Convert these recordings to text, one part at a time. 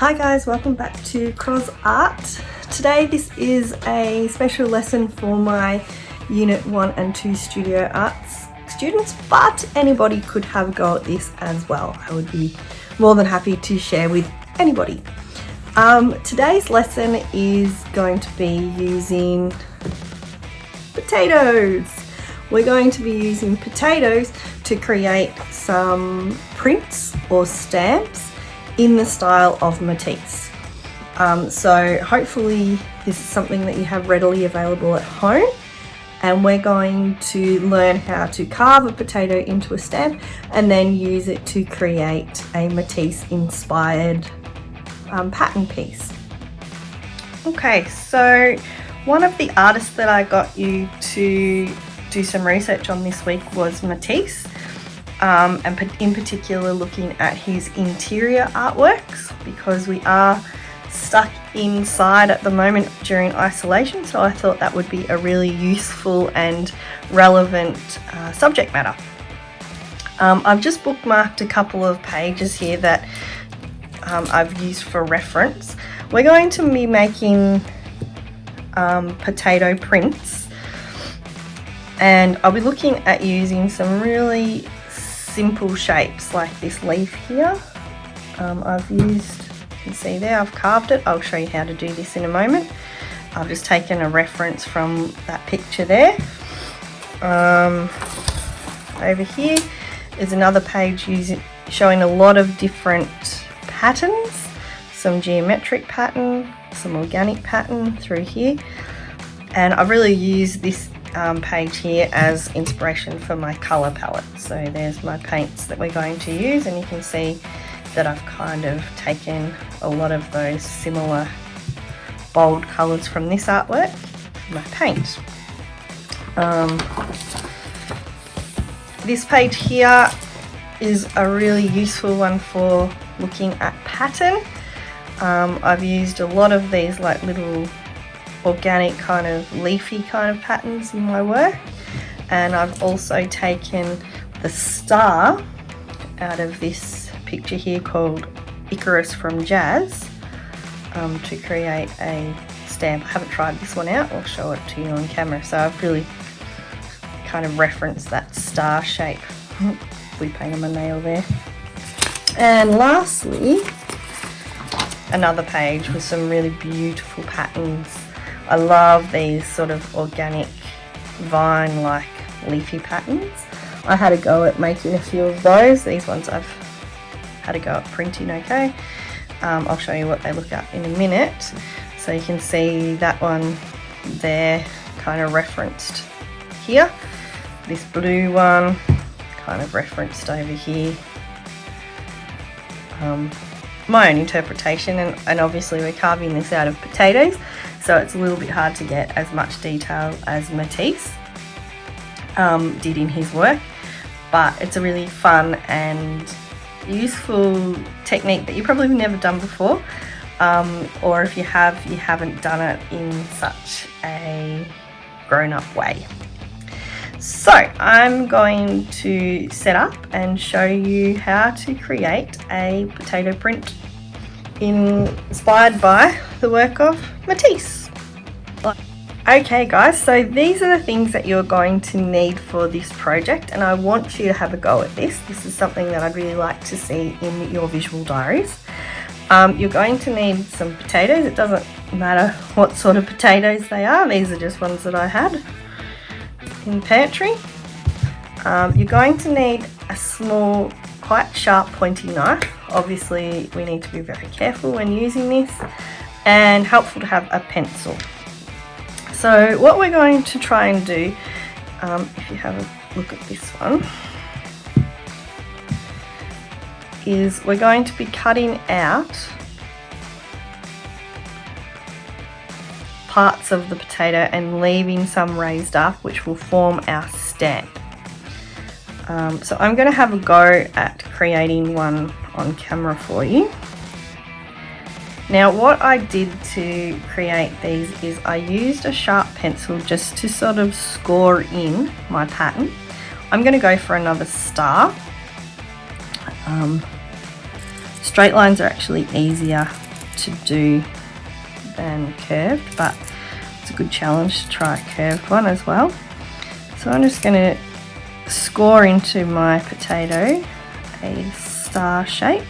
Hi guys, welcome back to Cross Art. Today this is a special lesson for my Unit 1 and 2 Studio Arts students, but anybody could have a go at this as well. I would be more than happy to share with anybody. Today's lesson is going to be using potatoes. We're going to be using potatoes to create some prints or stamps in the style of Matisse. So hopefully this is something that you have readily available at home, and we're going to learn how to carve a potato into a stamp and then use it to create a Matisse inspired pattern piece. Okay, so one of the artists that I got you to do some research on this week was Matisse. And in particular looking at his interior artworks, because we are stuck inside at the moment during isolation, so I thought that would be a really useful and relevant subject matter. I've just bookmarked a couple of pages here that I've used for reference. We're going to be making potato prints, and I'll be looking at using some really simple shapes like this leaf here. I've used, you can see there, I've carved it. I'll show you how to do this in a moment. I've just taken a reference from that picture there. Over here is another page showing a lot of different patterns, some geometric pattern, some organic pattern through here, and I've really used this page here as inspiration for my colour palette. So there's my paints that we're going to use, and you can see that I've kind of taken a lot of those similar bold colours from this artwork for my paint. This page here is a really useful one for looking at pattern. I've used a lot of these like little organic kind of leafy kind of patterns in my work, and I've also taken the star out of this picture here called Icarus from Jazz to create a stamp. I haven't tried this one out, I'll show it to you on camera. So I've really kind of referenced that star shape. We paint on my nail there. And lastly, another page with some really beautiful patterns. I love these sort of organic vine-like leafy patterns. I had a go at making a few of those. These ones I've had a go at printing, okay. I'll show you what they look at in a minute. So you can see that one there kind of referenced here. This blue one kind of referenced over here. My own interpretation, and obviously we're carving this out of potatoes, so it's a little bit hard to get as much detail as Matisse did in his work, but it's a really fun and useful technique that you probably never done before, or if you have, you haven't done it in such a grown-up way. So I'm going to set up and show you how to create a potato print inspired by the work of Matisse. Okay guys, so these are the things that you're going to need for this project, and I want you to have a go at this. This is something that I'd really like to see in your visual diaries. You're going to need some potatoes. It doesn't matter what sort of potatoes they are. These are just ones that I had in the pantry. You're going to need a small, quite sharp pointy knife. Obviously we need to be very careful when using this, and helpful to have a pencil. So what we're going to try and do, if you have a look at this one, is we're going to be cutting out parts of the potato and leaving some raised up, which will form our stamp. So I'm going to have a go at creating one on camera for you. Now what I did to create these is I used a sharp pencil just to sort of score in my pattern. I'm going to go for another star. Straight lines are actually easier to do than curved, but it's a good challenge to try a curved one as well. So I'm just going to score into my potato a star shape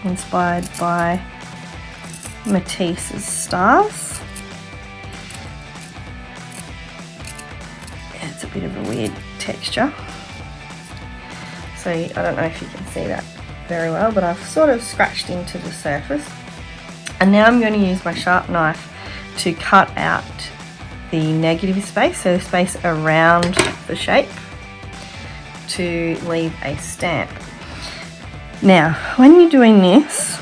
inspired by Matisse's stars. It's a bit of a weird texture, so I don't know if you can see that very well, but I've sort of scratched into the surface. And now I'm going to use my sharp knife to cut out the negative space, so the space around the shape, to leave a stamp. Now, when you're doing this,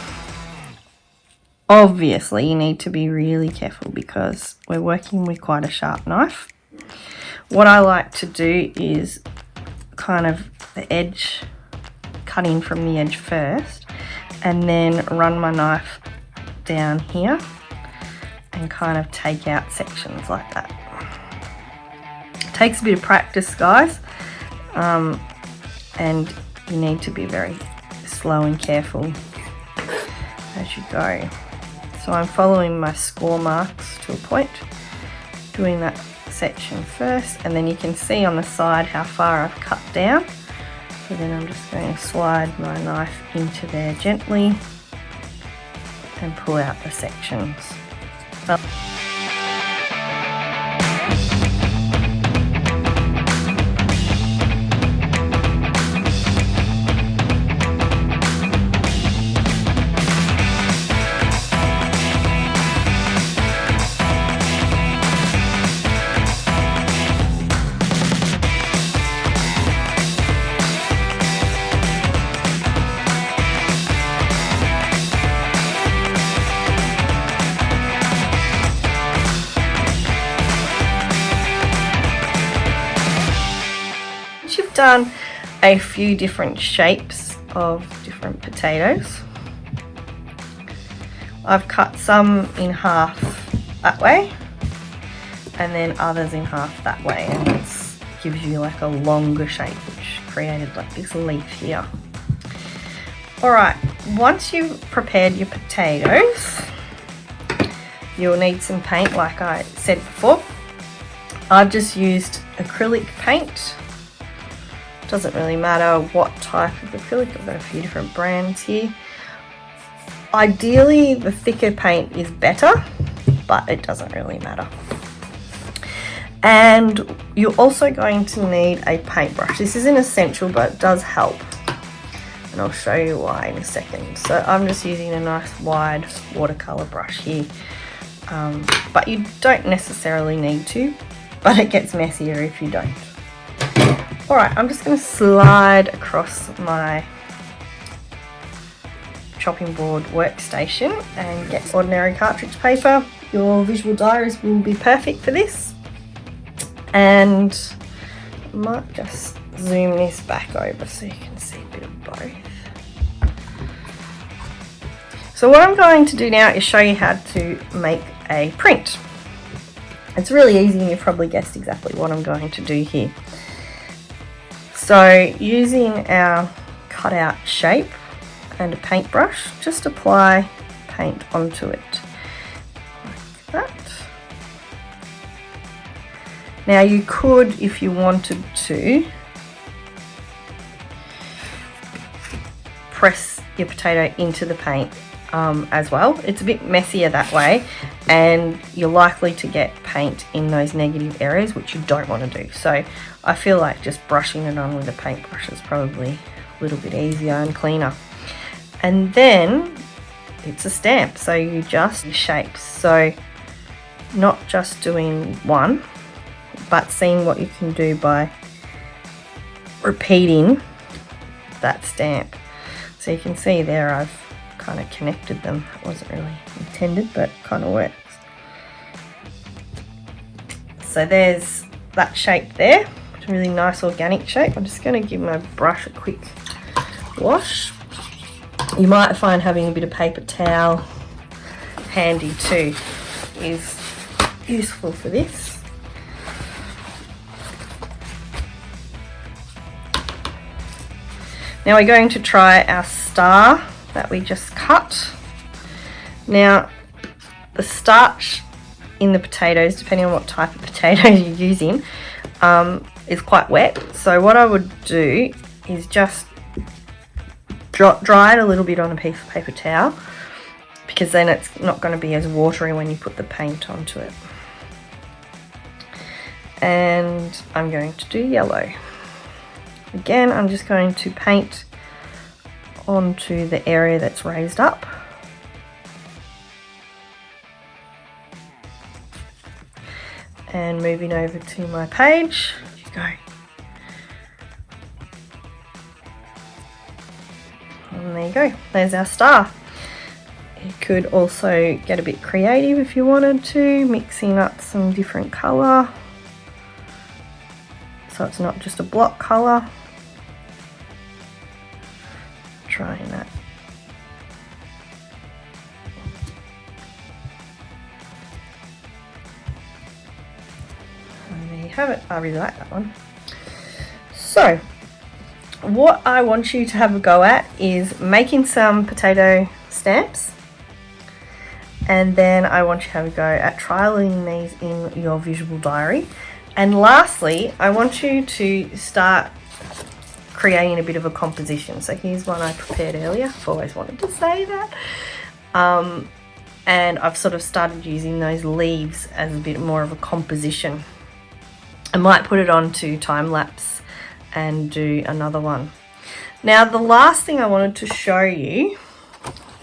obviously you need to be really careful because we're working with quite a sharp knife. What I like to do is kind of the edge, cut in from the edge first, and then run my knife down here and kind of take out sections like that. It takes a bit of practice, guys, and you need to be very slow and careful as you go. So I'm following my score marks to a point, doing that section first, and then you can see on the side how far I've cut down. So then I'm just going to slide my knife into there gently and pull out the sections. Done a few different shapes of different potatoes. I've cut some in half that way and then others in half that way, and it gives you like a longer shape, which created like this leaf here. Alright, once you've prepared your potatoes, you'll need some paint like I said before. I've just used acrylic paint. Doesn't really matter what type of acrylic, I've got a few different brands here. Ideally the thicker paint is better, but it doesn't really matter. And you're also going to need a paintbrush. This isn't essential, but it does help, and I'll show you why in a second. So I'm just using a nice wide watercolor brush here, but you don't necessarily need to, but it gets messier if you don't. Alright, I'm just going to slide across my chopping board workstation and get ordinary cartridge paper. Your visual diaries will be perfect for this. And I might just zoom this back over so you can see a bit of both. So what I'm going to do now is show you how to make a print. It's really easy and you've probably guessed exactly what I'm going to do here. So using our cutout shape and a paintbrush, just apply paint onto it like that. Now you could, if you wanted to, press your potato into the paint as well. It's a bit messier that way, and you're likely to get paint in those negative areas, which you don't want to do. So I feel like just brushing it on with a paintbrush is probably a little bit easier and cleaner. And then it's a stamp, so you just shapes. So not just doing one, but seeing what you can do by repeating that stamp. So you can see there I've kind of connected them. It wasn't really intended, but kind of works. So there's that shape there. It's a really nice organic shape. I'm just going to give my brush a quick wash. You might find having a bit of paper towel handy too is useful for this. Now we're going to try our star that we just cut, Now, the starch in the potatoes, depending on what type of potatoes you're using, is quite wet. So what I would do is just dry it a little bit on a piece of paper towel, because then it's not going to be as watery when you put the paint onto it. And I'm going to do yellow. Again, I'm just going to paint onto the area that's raised up. And moving over to my page, here you go. And there you go, there's our star. You could also get a bit creative if you wanted to, mixing up some different colour, so it's not just a block colour. Trying that. And there you have it. I really like that one. So what I want you to have a go at is making some potato stamps, and then I want you to have a go at trialing these in your visual diary. And lastly, I want you to start creating a bit of a composition. So here's one I prepared earlier. I've always wanted to say that. And I've sort of started using those leaves as a bit more of a composition. I might put it onto time lapse and do another one. Now, the last thing I wanted to show you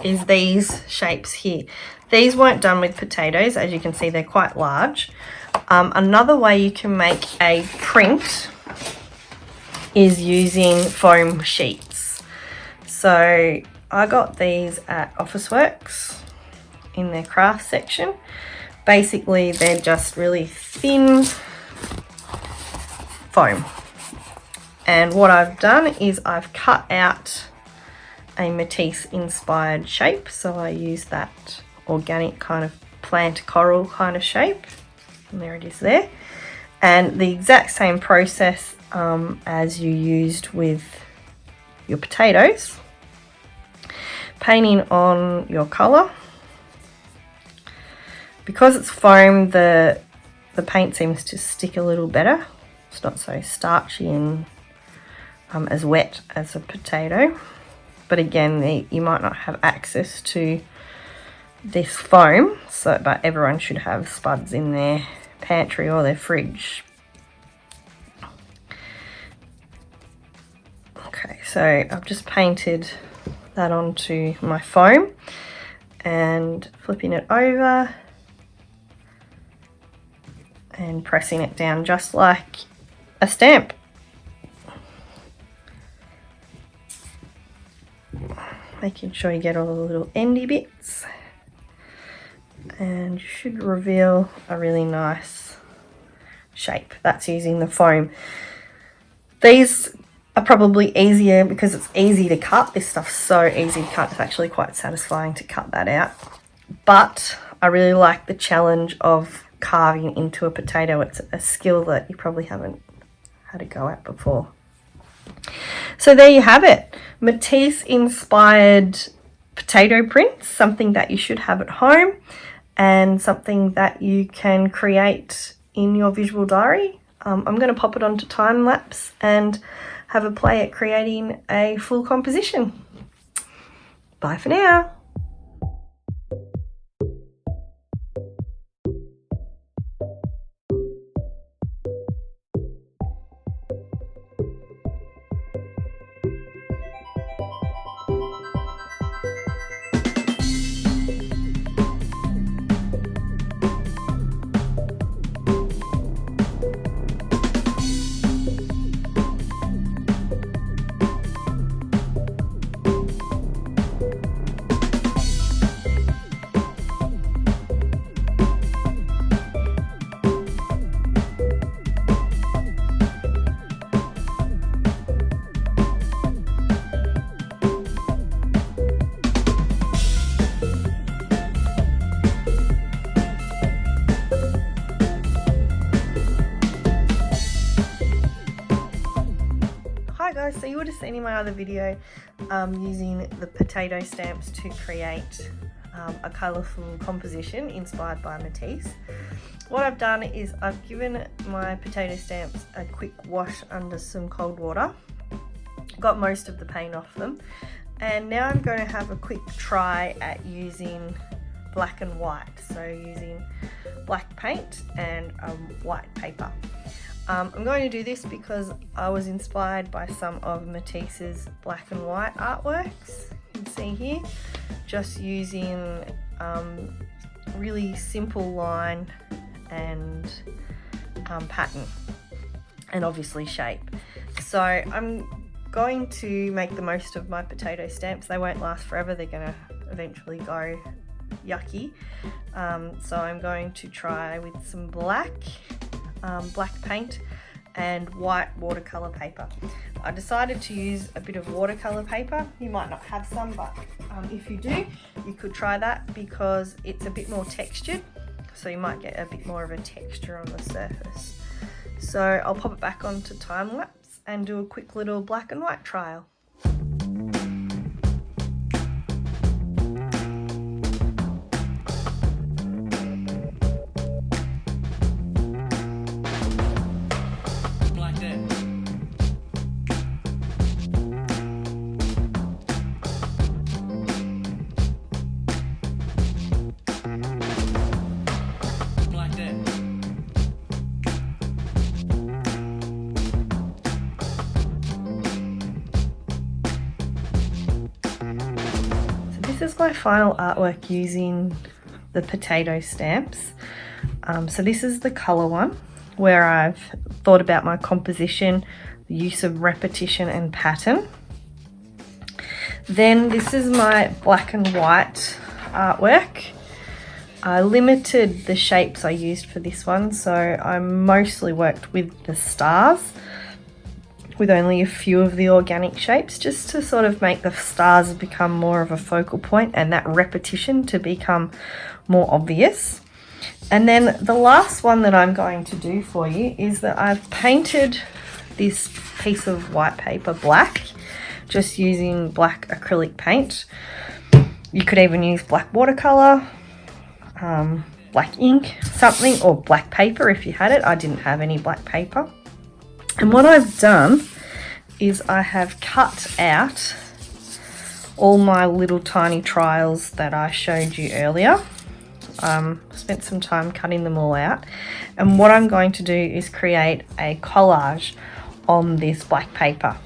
is these shapes here. These weren't done with potatoes. As you can see, they're quite large. Another way you can make a print is using foam sheets. So I got these at Officeworks in their craft section. Basically, they're just really thin foam. And what I've done is I've cut out a Matisse inspired shape. So I use that organic kind of plant coral kind of shape. And there it is there. And the exact same process as you used with your potatoes. Painting on your colour. Because it's foam, the paint seems to stick a little better. It's not so starchy and as wet as a potato. But again, you might not have access to this foam, but everyone should have spuds in their pantry or their fridge. Okay, so I've just painted that onto my foam and flipping it over and pressing it down just like a stamp. Making sure you get all the little endy bits, and you should reveal a really nice shape. That's using the foam. These are probably easier because it's easy to cut. This stuff's so easy to cut. It's actually quite satisfying to cut that out. But I really like the challenge of carving into a potato. It's a skill that you probably haven't had a go at before. So there you have it. Matisse inspired potato prints, something that you should have at home and something that you can create in your visual diary. I'm going to pop it onto time lapse and have a play at creating a full composition. Bye for now. Hi guys, so you would have seen in my other video using the potato stamps to create a colourful composition inspired by Matisse. What I've done is I've given my potato stamps a quick wash under some cold water, got most of the paint off them, and now I'm going to have a quick try at using black and white, so using black paint and white paper. I'm going to do this because I was inspired by some of Matisse's black and white artworks. You can see here, just using really simple line and pattern, and obviously shape. So I'm going to make the most of my potato stamps. They won't last forever, they're going to eventually go yucky. So I'm going to try with some black paint and white watercolor paper. I decided to use a bit of watercolor paper. You might not have some, but if you do, you could try that because it's a bit more textured, so you might get a bit more of a texture on the surface. So I'll pop it back onto time lapse and do a quick little black and white trial. This is my final artwork using the potato stamps. So this is the colour one, where I've thought about my composition, the use of repetition and pattern. Then this is my black and white artwork. I limited the shapes I used for this one, so I mostly worked with the stars, with only a few of the organic shapes, just to sort of make the stars become more of a focal point and that repetition to become more obvious. And then the last one that I'm going to do for you is that I've painted this piece of white paper black, just using black acrylic paint. You could even use black watercolor, black ink, something, or black paper if you had it. I didn't have any black paper. And what I've done is I have cut out all my little tiny trials that I showed you earlier. Spent some time cutting them all out. And what I'm going to do is create a collage on this black paper.